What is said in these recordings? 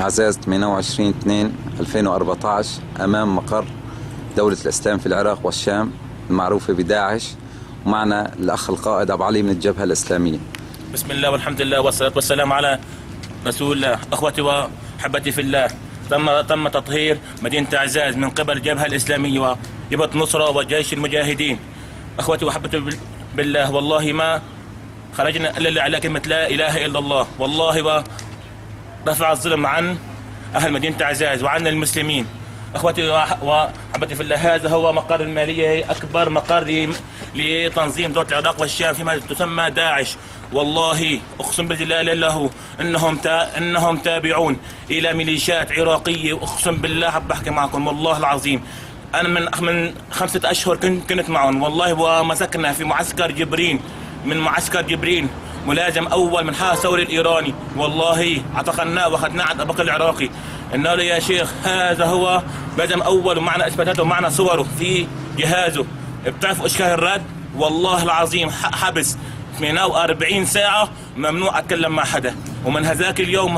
عزاز 28/2/2014 أمام مقر دولة الإسلام في العراق والشام المعروفة بداعش. ومعنا الأخ القائد أبو علي من الجبهة الإسلامية. بسم الله والحمد لله والصلاة والسلام على رسول الله. أخوتي وحبتي في الله، تم تطهير مدينة عزاز من قبل الجبهة الإسلامية وجبهة نصرة وجيش المجاهدين. أخوتي وحبتي بالله، والله ما خرجنا إلا على كلمة لا إله إلا الله، والله ورفع الظلم عن أهل مدينة عزاز وعن المسلمين. أخوتي وحبتي في الله، هذا هو مقر المالية، أكبر مقر لتنظيم دولة العراق والشام فيما تسمى داعش. والله أقسم بالله لا له إنهم تابعون إلى ميليشيات عراقية. أقسم بالله بحكي معكم والله العظيم، أنا من 5 أشهر كنت معهم والله، ومسكنا في معسكر جبرين، من معسكر جبرين ملازم أول من حرس الثوري الإيراني. والله اعتقلناه واخذناه عند أبو بكر العراقي. قلنا له يا شيخ هذا هو ملازم أول، ومعنا إثباتاته ومعنا صوره في جهازه. بتعرفوا إشكال الرد؟ والله العظيم حبس 48 ساعة، ممنوع أتكلم مع حدا. ومن هذاك اليوم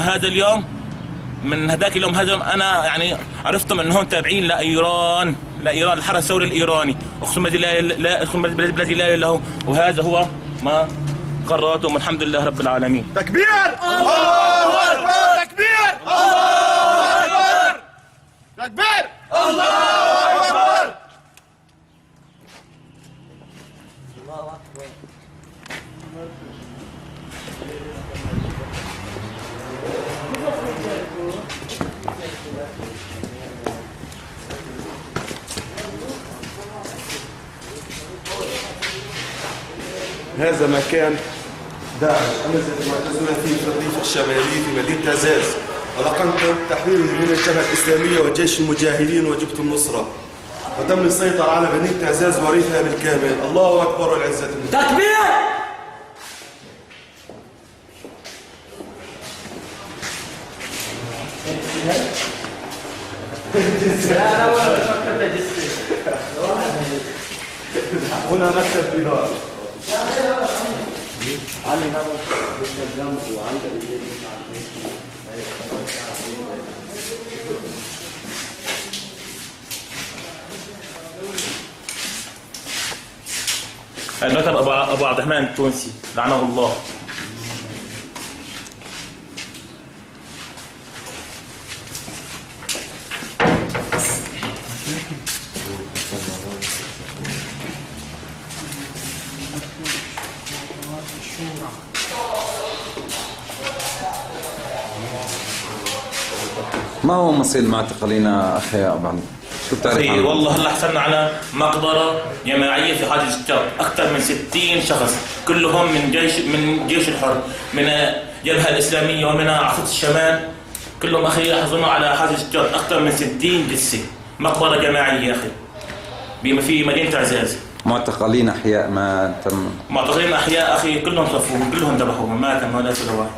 أنا يعني عرفتم أنهم تابعين لإيران الحرس الثوري الإيراني. أقسم بالله لا الذي لا إله إلا هو. وهذا هو ما قررتهم، الحمد لله رب العالمين. تكبير! الله أكبر! تكبير! الله أكبر! تكبير! الله أكبر! الله أكبر! هذا مكان داعش الذي معتزون فيه في الريف الشمالي في مدينة عزاز، ولقمت تحرير من الجبهة الإسلامية وجيش المجاهدين وجبهة النصرة، وتم السيطرة على مدينة عزاز وريفها بالكامل. الله أكبر والعزة لله. تكبير! هنا مكتب إدارة. المكتب أبو عبد الرحمن التونسي لعنه الله. ما هو مصير المعتقلين أخي أبو علي؟ شو بتعرف عنه؟ والله هلا حصلنا على مقبرة جماعية في حاجز الشرق، أكثر من 60 شخص كلهم من جيش الحر، من الجبهة الإسلامية ومن عاصفة الشمال، كلهم أخي يحظون على حاجز الشرق، أكثر من 60 جثة، مقبرة جماعية يا أخي في مدينة عزاز. معتقلين أحياء ما تم؟ معتقلين أحياء أخي كلهم صفوهم، كلهم ذبحوهم، ما كان ولا سوى واحد.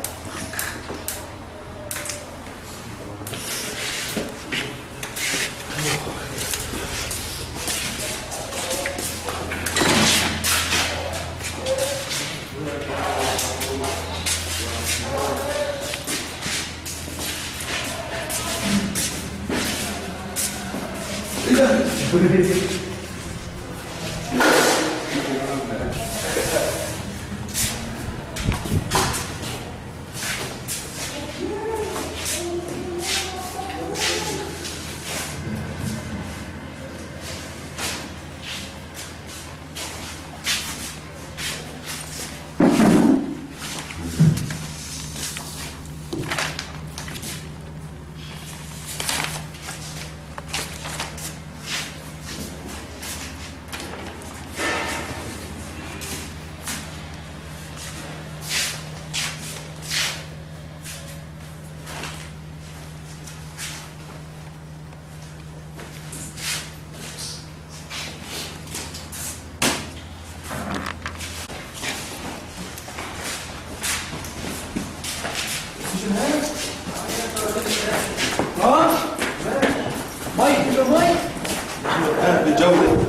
الآن بجولة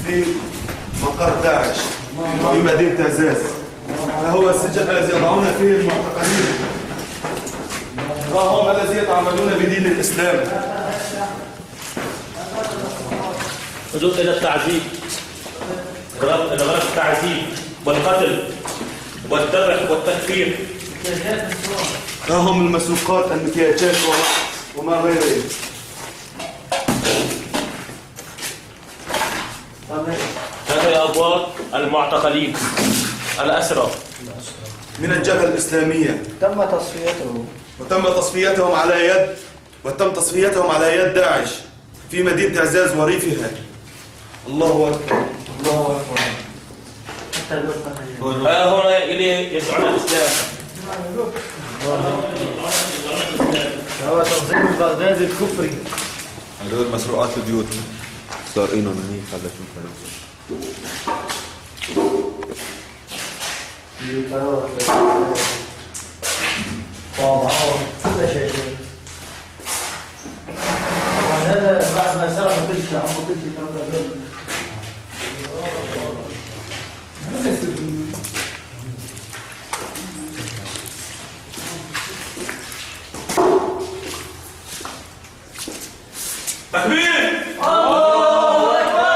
في مقر داعش في مدينة عزاز. هذا هو السجن الذي يضعون فيه المعتقلين. وهم الذين يتعاملون بدين الإسلام. انظر إلى التعذيب، غرض التعذيب والقتل والذبح والتكفير. ها هم المسروقات، المكياجات وما غيرها. هذا أبواب المعتقلين الأسرى من الجبهة الإسلامية. تم تصفيته وتم تصفيتهم على يد داعش في مدينة عزاز وريفها. الله أكبر. الله أكبر. هنا إليه يدعون الإسلام. هو تنظيم البغدادي الكفري. هدول مسروقات البيوت سارقينهم من هيك. هذا كل شيء. هذا بعد ما سرق كل شيء عمو كل شيء تكبير! الله أكبر.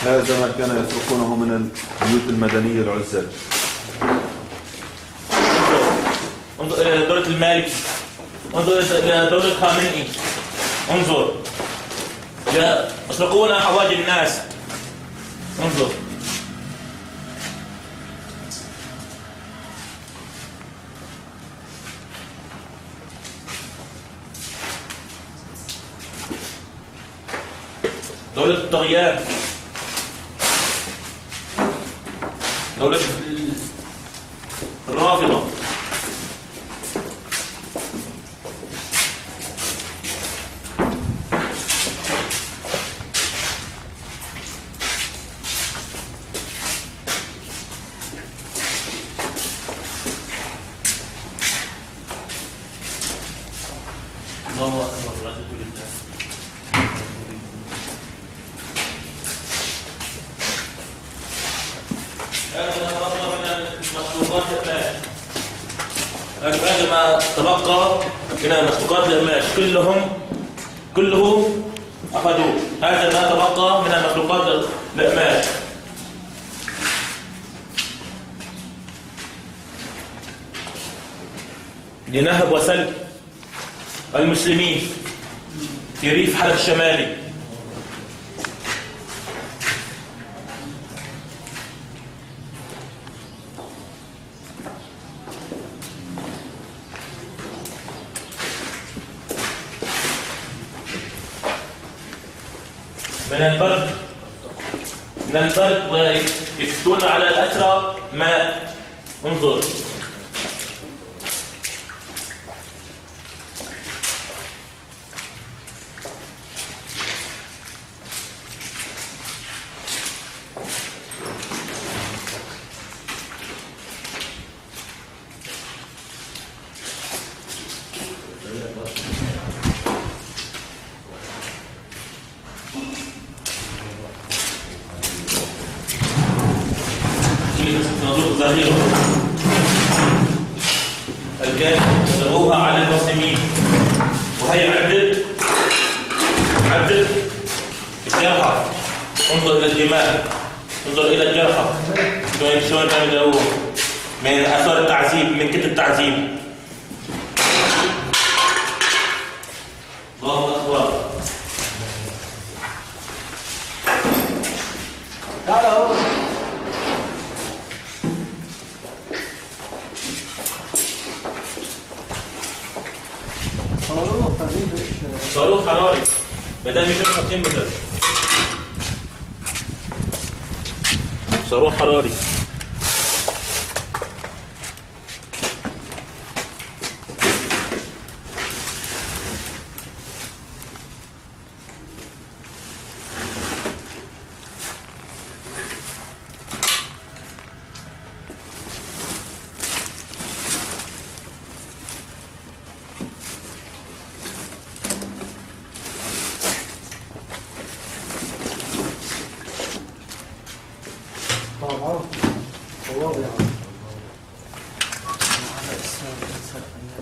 هذا ما كان يسرقونه من البيوت المدنية العزال. انظر إلى دولة المالكي، انظر إلى دولة خامنئي، انظر يسرقون حوائج الناس. انظر دولة الطغيان، دولة الرافضة. الله أكبر. لا تقول الله. هذا ما تبقى من المخلوقات الأماش كله أخذوه. هذا ما تبقى من المخلوقات الأماش. لنهب وسلب المسلمين في ريف حلب الشمالي. من البرد ويفتون على الأسرى ماء. انظر الجاهل يضربوها على المسلمين، وهي عدد الجرحى. انظر الى الدماء، انظر الى الجرحى شلون كانوا يضربوهم من اثار التعذيب، من كتل التعذيب. الله اكبر. صاروخ حراري بدأ 250 متر. صاروخ حراري.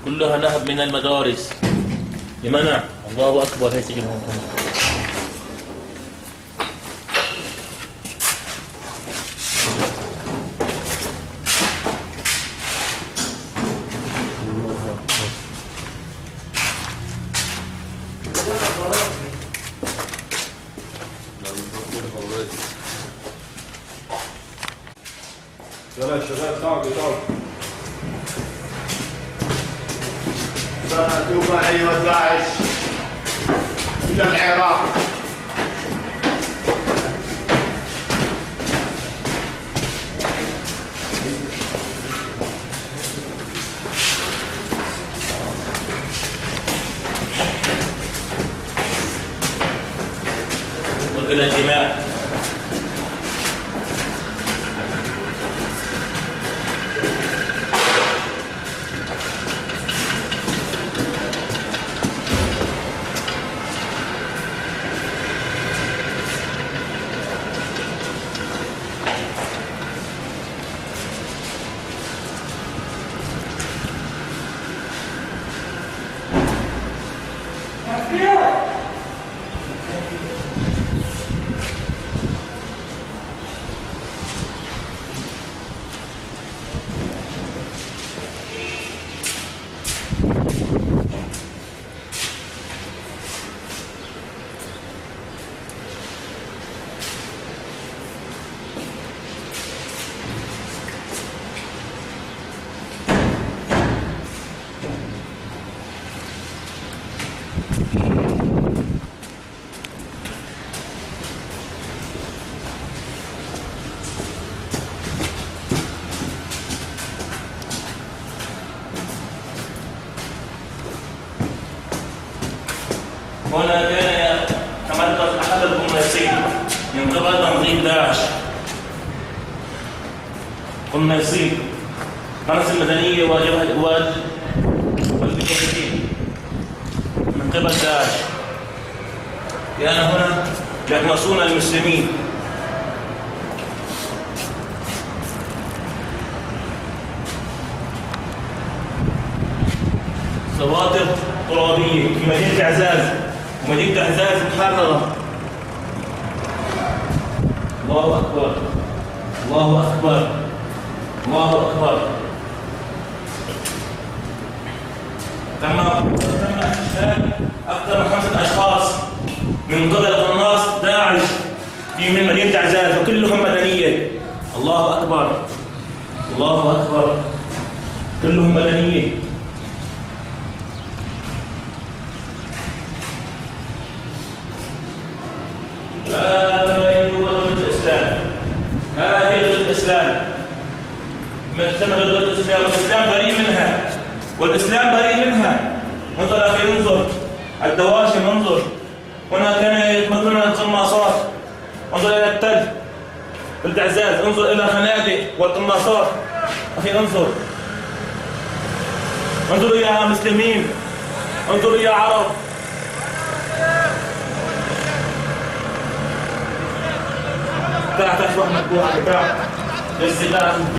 كلها نهب من المدارس لمنع. الله أكبر. هي سجنهم. يلا يا شباب تعالوا تعالوا. توبة أيها داعش إلى العراق. وإلى الجماع. هنا كان يتمركز أحد القناصين من قبل تنظيم داعش. قناصين قناص المدنية وجبهة الإواد والمجاهدين من قبل داعش كان هنا يقنصون المسلمين. سواطر ترابية في مدينة عزاز ومدينة عزاز محررة. الله أكبر. الله أكبر. الله أكبر. تم احتجاج أكثر من 5 أشخاص من قبل قناص داعش في من مدينة عزاز وكلهم مدنية. الله أكبر. الله أكبر. كلهم مدنية. هذه غزوة الإسلام. هذه غزوة الإسلام. تم غزوة الإسلام والإسلام بريء منها. والإسلام بريء منها. انظر أخي انظر. الدواشم انظر. هنا كان يتمثلون القناصات. انظر إلى التل. بلد عزاز انظر إلى الخنادق والقناصات. أخي انظر. انظروا يا مسلمين. انظروا يا عرب. تحت أشبه مكبوحة. تحت.